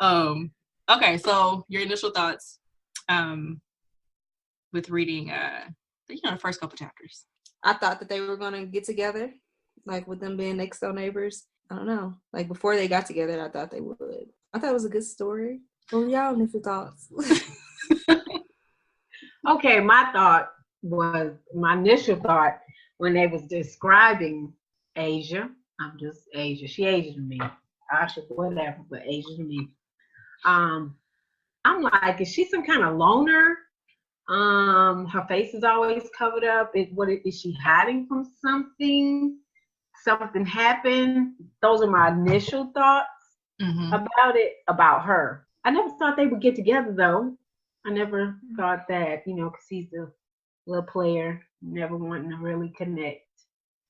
Okay, so your initial thoughts with reading the first couple chapters. I thought that they were gonna get together, like with them being next door neighbors. I don't know. Like before they got together, I thought they would. I thought it was a good story. What were y'all initial thoughts? Okay, my initial thought when they was describing Asia. I'm just Asia. She Asian to me. Asha, whatever, but Asian to me. I'm like, is she some kind of loner? Her face is always covered up. Is she hiding from something? Something happened. Those are my initial thoughts about her. I never thought they would get together though. I never thought that, because he's a little player, never wanting to really connect.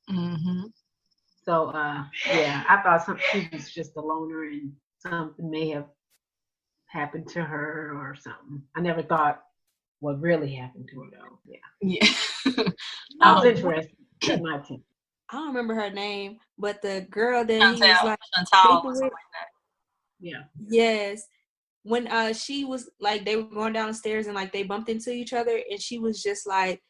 Mm-hmm. So, yeah, I thought she was just a loner and something may have happened to her or something. I never thought what really happened to her though. Yeah. I was interested in my team. I don't remember her name, but the girl that Chantal, he was like Chantal, something like that. Yeah. Yes. When she was like, they were going down the stairs and like they bumped into each other and she was just like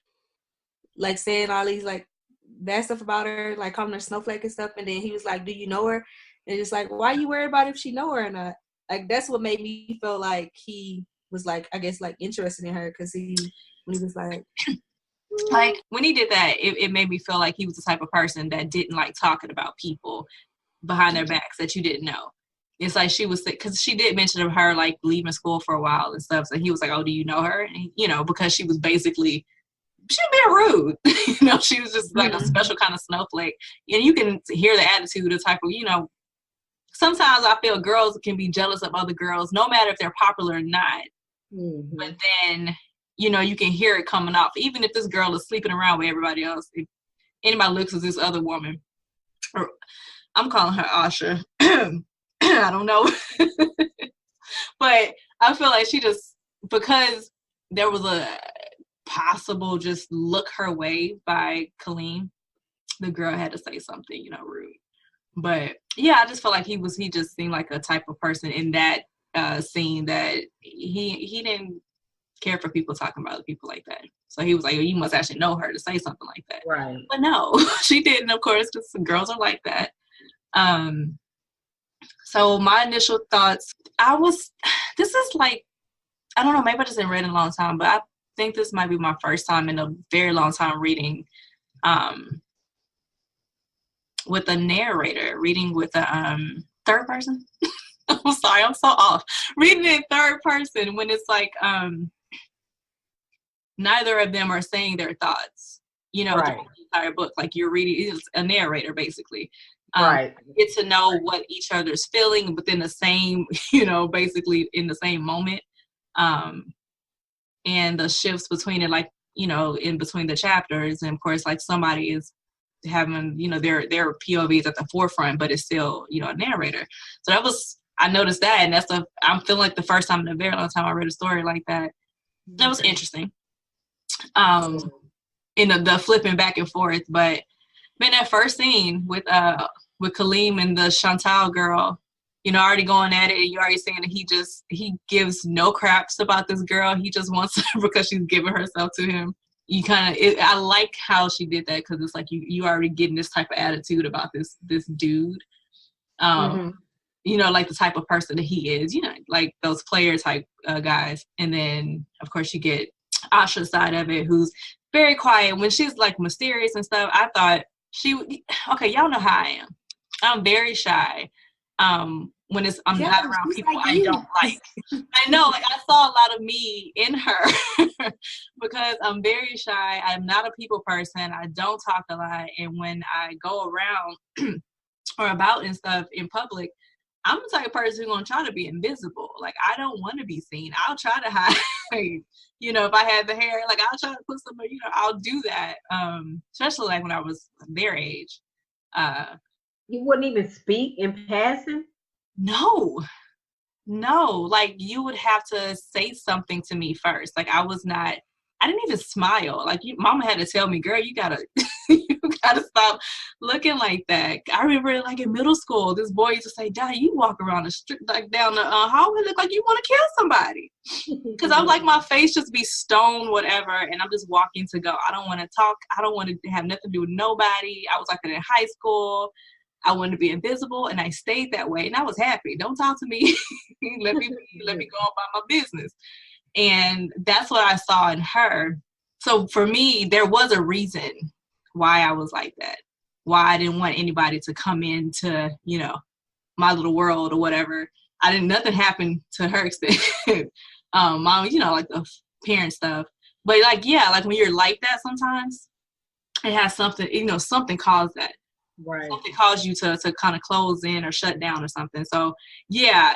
saying all these like bad stuff about her, like calling her Snowflake and stuff, and then he was like, do you know her? And just like, why are you worried about if she know her or not? Like that's what made me feel like he was like, I guess like interested in her, because when he was like when he did that, it made me feel like he was the type of person that didn't like talking about people behind their backs that you didn't know. It's like she was, because she did mention of her like leaving school for a while and stuff. So he was like, oh, do you know her? And, because she was basically, she was being rude. She was just like a special kind of snowflake. And you can hear the attitude, the type of, sometimes I feel girls can be jealous of other girls, no matter if they're popular or not. Mm-hmm. But then, you can hear it coming off. Even if this girl is sleeping around with everybody else, if anybody looks at this other woman, or I'm calling her Asha. I don't know. But I feel like she just, because there was a possible just look her way by Colleen, the girl had to say something, rude. But yeah, I just felt like he just seemed like a type of person in that scene that he didn't care for people talking about other people like that. So he was like, oh, you must actually know her to say something like that. Right. But no, she didn't, of course, because girls are like that. So my initial thoughts, this is like, I don't know, maybe I just didn't read in a long time, but I think this might be my first time in a very long time reading with a narrator, reading with a third person. I'm sorry, I'm so off. Reading in third person when it's like neither of them are saying their thoughts, right. The entire book. Like you're reading, it's a narrator basically. Right. Get to know what each other's feeling within the same, basically in the same moment. And the shifts between it, like, in between the chapters. And of course, like somebody is having, their POVs at the forefront, but it's still, a narrator. So I noticed that. And I'm feeling like the first time in a very long time I read a story like that. That was interesting. In the flipping back and forth, but man, that first scene with Kaleem and the Chantal girl, already going at it, and you're already saying that he gives no craps about this girl. He just wants her because she's giving herself to him. I like how she did that, because it's like you already getting this type of attitude about this dude. Like the type of person that he is, like those player type guys. And then of course you get Asha's side of it, who's very quiet. When she's like mysterious and stuff, I thought okay, y'all know how I am. I'm very shy. When I'm not around people I don't like. I know, like I saw a lot of me in her because I'm very shy. I'm not a people person. I don't talk a lot. And when I go around or about and stuff in public, I'm the type of person who's going to try to be invisible. Like, I don't want to be seen. I'll try to hide. If I had the hair, like, I'll try to put somebody, I'll do that. Especially, like, when I was their age. You wouldn't even speak in passing? No. Like, you would have to say something to me first. Like, I was not I didn't even smile. Like, mama had to tell me, girl, you gotta you gotta stop looking like that. I remember, like, in middle school, this boy used to say, Daddy, you walk around the street, like down the hallway, look like you want to kill somebody. Because I'm like, my face just be stone, whatever, and I'm just walking to go. I don't want to talk. I don't want to have nothing to do with nobody. I was like that in high school. I wanted to be invisible, and I stayed that way, and I was happy. Don't talk to me. let me go about my business. And that's what I saw in her. So for me, there was a reason why I was like that, why I didn't want anybody to come into, my little world or whatever. Nothing happened to her extent. Mom, like the parent stuff. But like, yeah, like when you're like that, sometimes it has something, something caused that. Right. Something caused you to kind of close in or shut down or something. So yeah,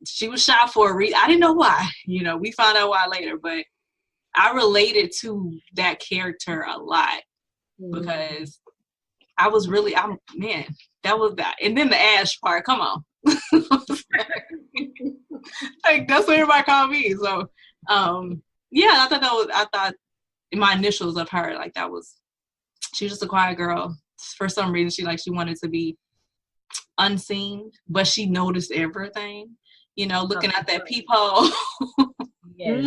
she was shot for a reason. I didn't know why. We found out why later, but I related to that character a lot because I was really, that was that. And then the Ash part, come on. Like, that's what everybody called me. So yeah, I thought my initials of her, like, she was just a quiet girl. For some reason, she wanted to be unseen, but she noticed everything, looking at that peephole. Yes,